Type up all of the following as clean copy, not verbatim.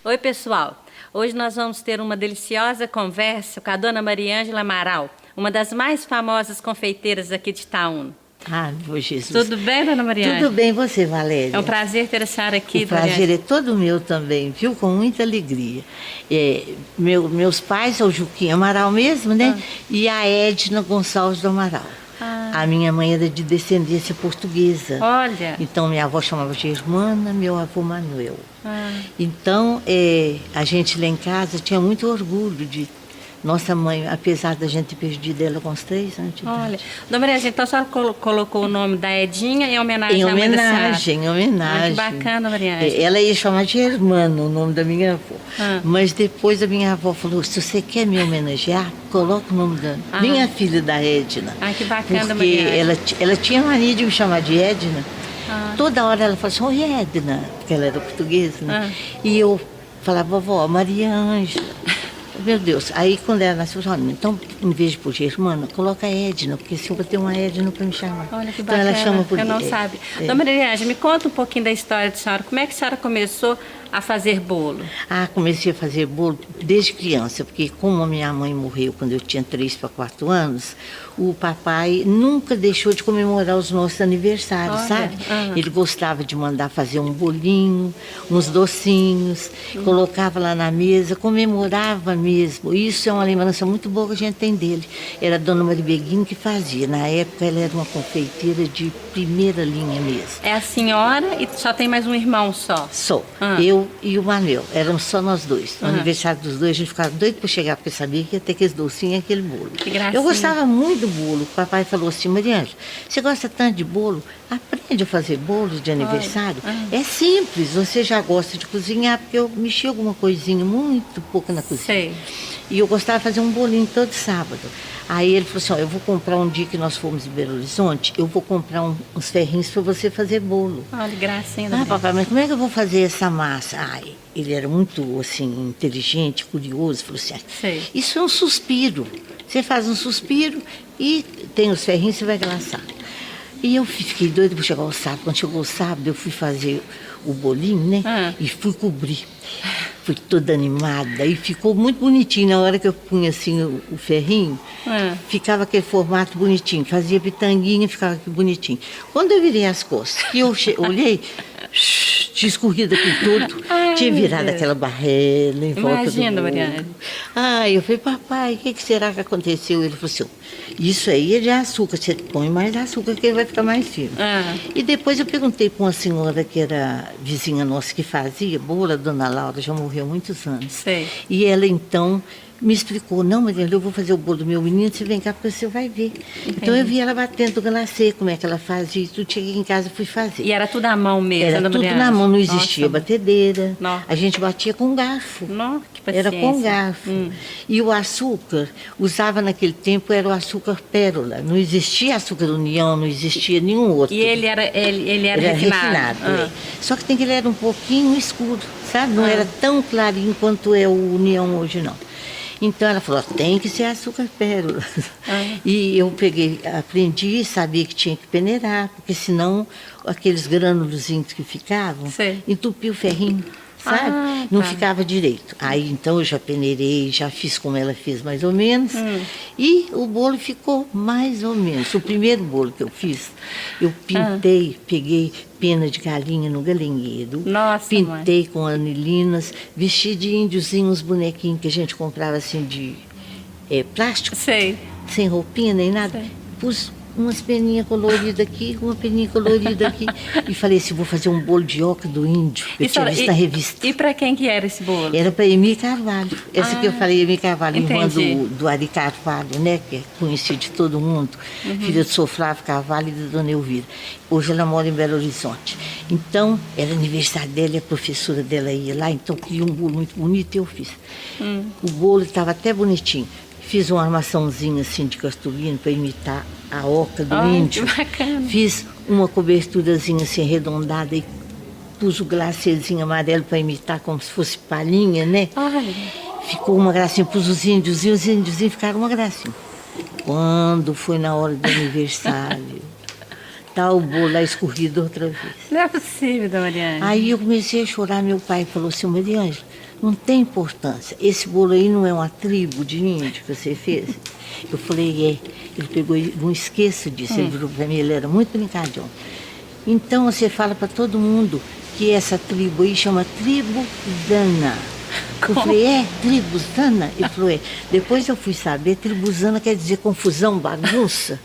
Oi, pessoal. Hoje nós vamos ter uma deliciosa conversa com a dona Mariângela Amaral, uma das mais famosas confeiteiras aqui de Itaúna. Ah, meu Jesus. Tudo bem, dona Mariângela? Tudo bem, você, Valéria? É um prazer ter a senhora aqui, O dona prazer Mariângela. é todo meu também, viu? Com muita alegria. Meus pais são o Juquinha Amaral mesmo, né? E a Edna Gonçalves do Amaral. A minha mãe era de descendência portuguesa. Olha. Então, minha avó chamava Germana, meu avô Manuel. Então, a gente lá em casa tinha muito orgulho de... Nossa mãe, apesar da gente ter perdido ela com uns 3 anos de idade. Olha, dona Mariângela, então a senhora colocou o nome da Edinha em homenagem Em à mãe da senhora? homenagem, em homenagem. Que bacana, Mariângela. Ela ia chamar de Germana, o nome da minha avó. Mas depois a minha avó falou, se você quer me homenagear, coloca o nome da minha filha, da Edna. Ai, que bacana, porque Mariângela. ela tinha mania de me chamar de Edna. Toda hora ela falava assim, oi Edna, porque ela era portuguesa, né? E eu falava, vovó, Maria Ângela. Meu Deus, aí quando ela nasceu, eu falei, então, em vez de pôr Germana, coloca Edna, porque se eu vou ter uma Edna para me chamar. Olha que então bacana, ela chama por eu não sabe. Dona Mariângela, me conta um pouquinho da história da senhora. Como é que a senhora começou a fazer bolo? Comecei a fazer bolo desde criança, porque como a minha mãe morreu quando eu tinha 3 para 4 anos, o papai nunca deixou de comemorar os nossos aniversários, sabe? Ele gostava de mandar fazer um bolinho, uns docinhos, colocava lá na mesa, comemorava mesmo. Isso é uma lembrança muito boa que a gente tem dele. Era a dona Maribeguinho que fazia. Na época ela era uma confeiteira de primeira linha mesmo. É a senhora e só tem mais um irmão só? Só. Eu e o Manuel. Éramos só nós dois. No aniversário dos dois, a gente ficava doido para chegar, porque sabia que ia ter aqueles docinhos e aquele bolo. Que gracinha. Eu gostava muito do bolo. O papai falou assim, Mariângela, você gosta tanto de bolo? Aprende a fazer bolo de aniversário. É simples, você já gosta de cozinhar, porque eu mexi alguma coisinha, muito pouco na cozinha. Sei. E eu gostava de fazer um bolinho todo sábado. Aí ele falou assim, eu vou comprar um dia que nós fomos em Belo Horizonte, eu vou comprar uns ferrinhos para você fazer bolo. Olha, gracinha. Da papai, mas como é que eu vou fazer essa massa? Ele era muito, assim, inteligente, curioso, falou assim, Sei. isso é um suspiro. Você faz um suspiro e tem os ferrinhos, você vai glaçar. E eu fiquei doida para chegar ao sábado. Quando chegou o sábado, eu fui fazer o bolinho, né? E fui cobrir. Fui toda animada e ficou muito bonitinho. Na hora que eu punha assim o ferrinho, ficava aquele formato bonitinho. Fazia pitanguinha, ficava aqui bonitinho. Quando eu virei as costas, que eu olhei, tinha escorrido aqui tudo, tinha virado aquela barrela em volta do bolo. Mariana. Eu falei, papai, o que será que aconteceu? Ele falou assim, isso aí é de açúcar, você põe mais açúcar que ele vai ficar mais firme. E depois eu perguntei para uma senhora que era vizinha nossa que fazia bolo, a dona Laura, já morreu há muitos anos. Sei. E ela então me explicou, não, Mariana, eu vou fazer o bolo do meu menino, você vem cá porque você vai ver. Então eu vi ela batendo o glacê, como é que ela fazia, tudo, cheguei em casa e fui fazer. E era tudo à mão mesmo? Era tudo na mão, não existia batedeira. Nossa. A gente batia com garfo. Nossa, que paciência. Era com garfo. E o açúcar, usava naquele tempo, era o açúcar pérola. Não existia açúcar União, não existia nenhum outro. E ele era refinado? Só que ele era um pouquinho escuro, sabe? Não era tão clarinho quanto é o União hoje, não. Então ela falou, tem que ser açúcar pérola. E eu aprendi, sabia que tinha que peneirar, porque senão aqueles grânulozinhos que ficavam, entupia o ferrinho, sabe? Não ficava direito. Aí então eu já peneirei, já fiz como ela fez mais ou menos, e o bolo ficou mais ou menos. O primeiro bolo que eu fiz, eu pintei, peguei pena de galinha no galinheiro, pintei com anilinas, vesti de índiozinho uns bonequinhos que a gente comprava assim de plástico, sem roupinha nem nada, pus umas peninhas coloridas aqui, uma peninha colorida aqui, e falei assim, vou fazer um bolo de oca do índio, que eu tinha visto na revista. E para quem que era esse bolo? Era para Emi Carvalho. Essa que eu falei, Emi Carvalho, irmã do Ari Carvalho, né, que é conhecido de todo mundo, filha do Sr. Flávio Carvalho e da dona Elvira. Hoje ela mora em Belo Horizonte. Então, era aniversário dela e a professora dela ia lá, então queria um bolo muito bonito e eu fiz. O bolo estava até bonitinho. Fiz uma armaçãozinha assim de cartolina para imitar a oca do índio. Que bacana. Fiz uma coberturazinha assim arredondada e pus o glacêzinho amarelo para imitar como se fosse palhinha, né? Ficou uma gracinha. Pus os índiozinhos ficaram uma gracinha. Quando foi na hora do aniversário, tá o bolo lá escorrido outra vez. Não é possível, dona Mariângela. Aí eu comecei a chorar, meu pai falou assim, Mariângela, não tem importância. Esse bolo aí não é uma tribo de índio que você fez? Eu falei, é. Ele pegou, não esqueça disso. Ele virou para mim, ele era muito brincalhão. Então você fala para todo mundo que essa tribo aí chama tribo Dana. Eu falei, tribuzana? Ele falou, Depois eu fui saber, tribuzana quer dizer confusão, bagunça.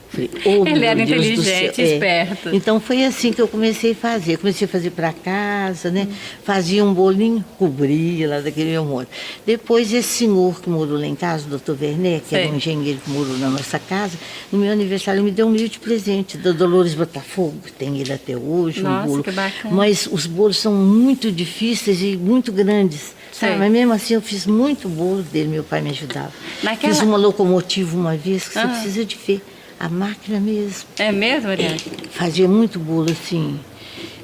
Falei, ele era inteligente, esperto. Então foi assim que eu comecei a fazer. Comecei a fazer para casa, né? Fazia um bolinho, cobria lá daquele meu modo. Depois esse senhor que morou lá em casa, o doutor Werner, que era um engenheiro que morou na nossa casa, no meu aniversário ele me deu um livro de presente da Dolores Botafogo, tem ele até hoje, Nossa, um bolo. que bacana. Mas os bolos são muito difíceis e muito grandes. Sabe? Mas mesmo assim eu fiz muito bolo dele, meu pai me ajudava. Fiz uma locomotiva uma vez, que você precisa de ver. A máquina mesmo. É mesmo, Mariane? Fazia muito bolo assim,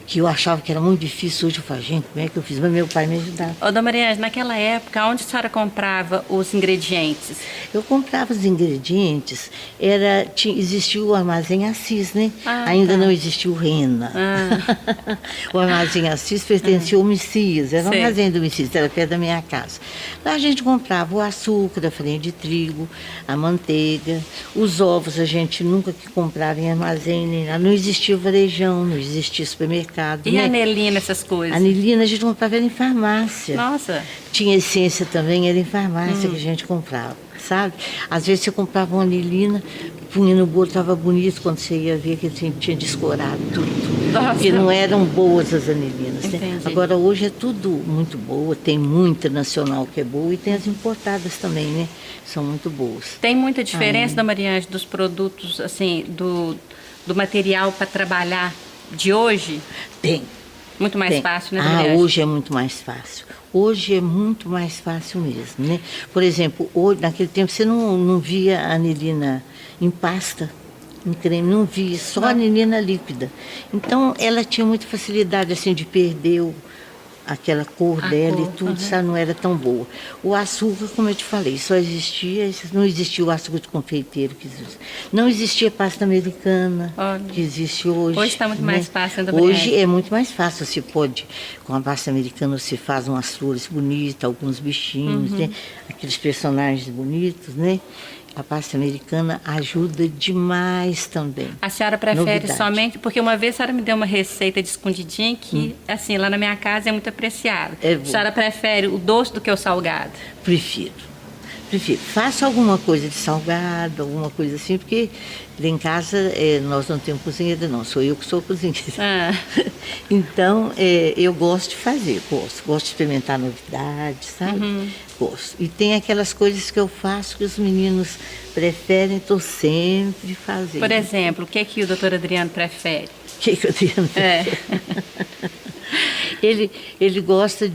que eu achava que era muito difícil. Hoje eu falo, gente, como é que eu fiz? Mas meu pai me ajudava. Ô, dona Mariane, naquela época, onde a senhora comprava os ingredientes? Eu comprava os ingredientes, existia o Armazém Assis, né? Ainda não existia o Rena. O Armazém Assis pertencia ao Messias, era o armazém do Messias, era perto da minha casa. Lá a gente comprava o açúcar, a farinha de trigo, a manteiga, os ovos a gente nunca que comprava em armazém, nem nada. Não existia o varejão, não existia supermercado. E né? a anelina, essas coisas? A anelina a gente comprava em farmácia. Nossa! Tinha essência também, era em farmácia que a gente comprava, sabe? Às vezes você comprava uma anelina, punha no bolo, estava bonito, quando você ia ver que tinha descorado tudo. Nossa. Porque não eram boas as anelinas, né? Entendi. Agora hoje é tudo muito boa, tem muita nacional que é boa e tem as importadas também, né? São muito boas. Tem muita diferença, dona Mariane, dos produtos, assim, do material para trabalhar de hoje? Tem. Muito mais fácil, né, dona Mariane? Hoje é muito mais fácil. Hoje é muito mais fácil mesmo, né? Por exemplo, hoje, naquele tempo você não via a anelina em pasta, em creme, não via, só a anelina líquida. Então ela tinha muita facilidade assim de perder aquela cor dela e tudo, sabe? Não era tão boa. O açúcar, como eu te falei, só existia, não existia o açúcar de confeiteiro que existe. Não existia pasta americana, que existe hoje. Hoje está muito mais fácil, né? Hoje é muito mais fácil, você pode, com a pasta americana você faz umas flores bonitas, alguns bichinhos, né? Aqueles personagens bonitos, né? A pasta americana ajuda demais também. A senhora prefere somente, porque uma vez a senhora me deu uma receita de escondidinha que, assim, lá na minha casa é muito apreciada. A senhora prefere o doce do que o salgado? Prefiro. Faça alguma coisa de salgado, alguma coisa assim, porque lá em casa nós não temos cozinheira, não. Sou eu que sou cozinheira. Então, eu gosto de fazer, gosto de experimentar novidades, sabe? Gosto. E tem aquelas coisas que eu faço que os meninos preferem, estou sempre fazendo. Por exemplo, o que o doutor Adriano prefere? O que o Adriano prefere? Ele gosta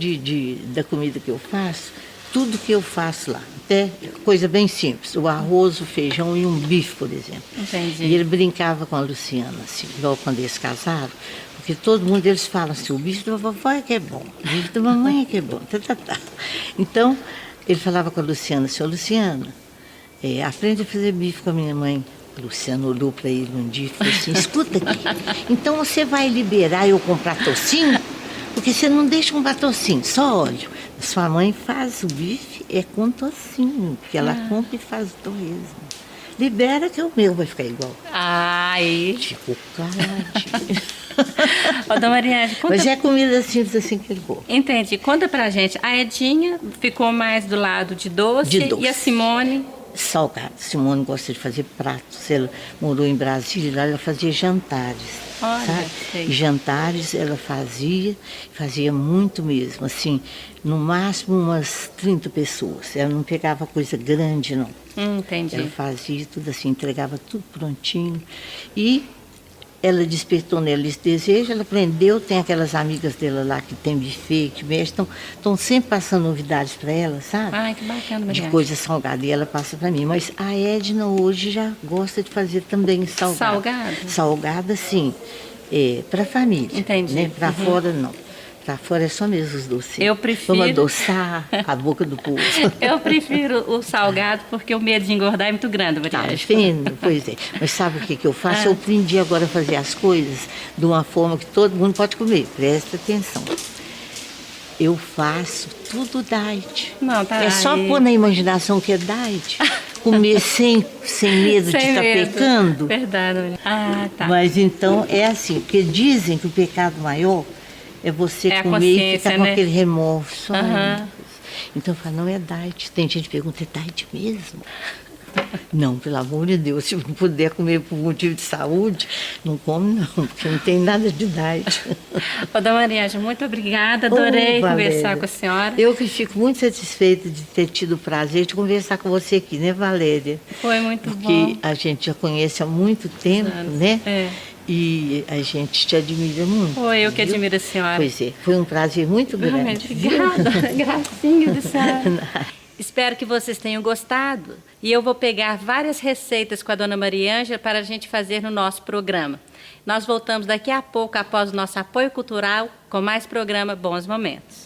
da comida que eu faço, tudo que eu faço lá. Até coisa bem simples, o arroz, o feijão e um bife, por exemplo. Entendi. E ele brincava com a Luciana, assim, igual quando eles casaram, porque todo mundo eles falam assim, o bife da vovó é que é bom, o bife da mamãe é que é bom. Então, ele falava com a Luciana assim, Luciana, aprende a fazer bife com a minha mãe. A Luciana olhou para ele um dia e falou assim, escuta aqui, então você vai liberar eu comprar tocinho? Porque você não deixa comprar tocinho, só óleo. Sua mãe faz o bife com tocinho, porque ela compra e faz o torresmo. Libera que o meu vai ficar igual. Ai. Ficou caladinho. Ô, dona Mariane, conta... Mas é comida simples assim que ele gosta. Entendi. Conta pra gente. A Edinha ficou mais do lado de doce. E a Simone? Salgado. Simone gosta de fazer pratos. Ela morou em Brasília, lá ela fazia jantares. Olha, sabe? sei. E jantares ela fazia muito mesmo, assim, no máximo umas 30 pessoas. Ela não pegava coisa grande, não. Entendi. Ela fazia tudo assim, entregava tudo prontinho. E ela despertou nela esse desejo, ela aprendeu, tem aquelas amigas dela lá que tem buffet, que mexem, estão sempre passando novidades para ela, sabe? Ai, que bacana, de coisa salgada, e ela passa para mim. Mas a Edna hoje já gosta de fazer também salgado. Salgado? Salgada, sim, para a família. Entendi. Né? Para fora, não. Para fora é só mesmo os doces. Eu prefiro... Vamos adoçar a boca do povo. Eu prefiro o salgado porque o medo de engordar é muito grande, Mariane. Tá vendo? Pois é. Mas sabe o que eu faço? Eu aprendi agora a fazer as coisas de uma forma que todo mundo pode comer. Presta atenção. Eu faço tudo diet. Não, tá É só aí. pôr na imaginação que é diet. Comer sem medo de estar pecando. Verdade, Maria. Ah, tá. Mas então é assim, porque dizem que o pecado maior é você É a comer e consciência, ficar com né? aquele remorso. Ai, Aham. meu Deus. Então eu falo, não é diet. Tem gente que pergunta, é diet mesmo? Não, pelo amor de Deus, se eu não puder comer por motivo de saúde, não como não, porque não tem nada de diet. Ô, dona Maria Ângela, muito obrigada. Adorei Ô, conversar Valéria, com a senhora. Eu que fico muito satisfeita de ter tido o prazer de conversar com você aqui, né, Valéria? Foi muito Porque bom. a gente já conhece há muito tempo, né? É. E a gente te admira muito. Foi eu que viu? admiro a senhora. Pois é, foi um prazer muito Ai, grande. viu? obrigada. Gracinha do senhora. Espero que vocês tenham gostado. E eu vou pegar várias receitas com a dona Maria Ângela para a gente fazer no nosso programa. Nós voltamos daqui a pouco, após o nosso apoio cultural, com mais programa Bons Momentos.